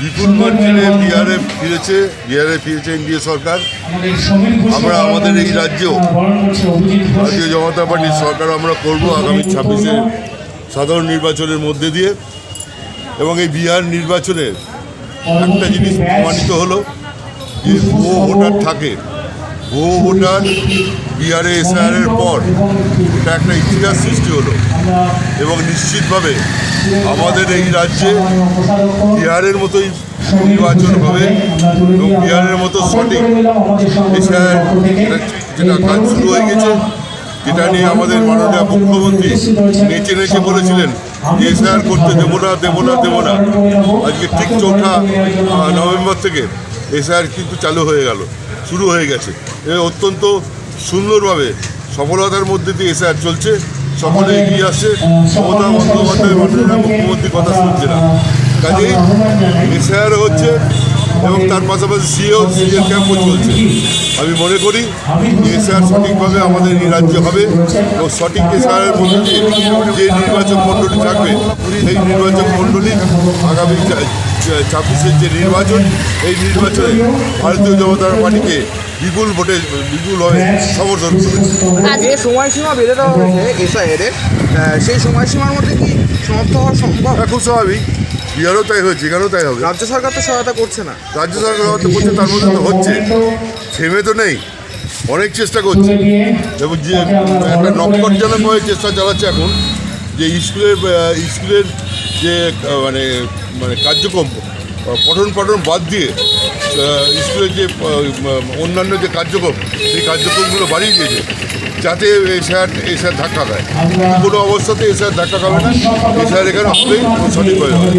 বিপুল মার্জিনে বিহারে ফিরেছে এনডিএ সরকার। আমরা আমাদের এই রাজ্যেও ভারতীয় জনতা পার্টির সরকার আমরা করব আগামী 26-এ সাধারণ নির্বাচনের মধ্যে দিয়ে। এবং এই বিহার নির্বাচনে একটা জিনিস প্রমাণিত হলো যে ভুয়ো ভোটার থাকে। ভুয়ো ভোটার বিহারে এসআইআরের পর এটা একটা ইতিহাস সৃষ্টি হলো এবং নিশ্চিতভাবে আমাদের এই রাজ্যে বিহারের মতোই নির্বাচন হবে এবং বিহারের মতো সঠিক এসআইআর যেটা কাজ শুরু হয়ে গেছে, যেটা নিয়ে আমাদের মাননীয় মুখ্যমন্ত্রী নেচে নেচে বলেছিলেন যে এসআইআর করতে দেবো না। আজকে ঠিক 4 নভেম্বর থেকে এসআইআর কিন্তু চালু হয়ে গেল, শুরু হয়ে গেছে। অত্যন্ত সুন্দরভাবে সফলতার মধ্যে দিয়ে এসআইআর চলছে। সকলে এগিয়ে আসছে। মমতা বন্দ্যোপাধ্যায় মাননীয় মুখ্যমন্ত্রীর কথা শুনছে না, কাজেই এসআইআর হচ্ছে এবং তার পাশাপাশি সিএর ক্যাম্পও চলছে। আমি মনে করি এসআইআর সঠিকভাবে আমাদের এই রাজ্যে হবে এবং সঠিক এসআইআরের মধ্যে দিয়ে যে নির্বাচন মণ্ডলী থাকবে সেই নির্বাচন মণ্ডলী আগামী 26-এর যে নির্বাচন, এই নির্বাচনে ভারতীয় জনতা পার্টিকে বিপুলভাবে সমর্থন করবে। আজকে সময়সীমা বেঁধে দেওয়া হয়েছে এসআইআর, সেই সময়সীমার মধ্যে কি সমাপ্ত হওয়া সম্ভব? খুব স্বাভাবিক, বিহারও তাই হয়েছে, এখানেও তাই হবে। রাজ্য সরকার তো সহায়তা করছে না। রাজ্য সরকার সহায়তা করছে, তার মধ্যে তো হচ্ছে, থেমে তো নেই, অনেক চেষ্টা করছে এবং যে একটা নক্করজনকভাবে চেষ্টা চালাচ্ছে এখন যে স্কুলের যে মানে কার্যক্রম পঠন বাদ দিয়ে স্কুলের যে অন্যান্য যে কার্যক্রম, সেই কার্যক্রমগুলো বাড়িয়ে দিয়েছে যাতে এসআইআর ধাক্কা খায়। কোনো অবস্থাতে এসআইআর ধাক্কা খাবে না, এসআইআর এখানে হবেই সঠিকভাবে হবে।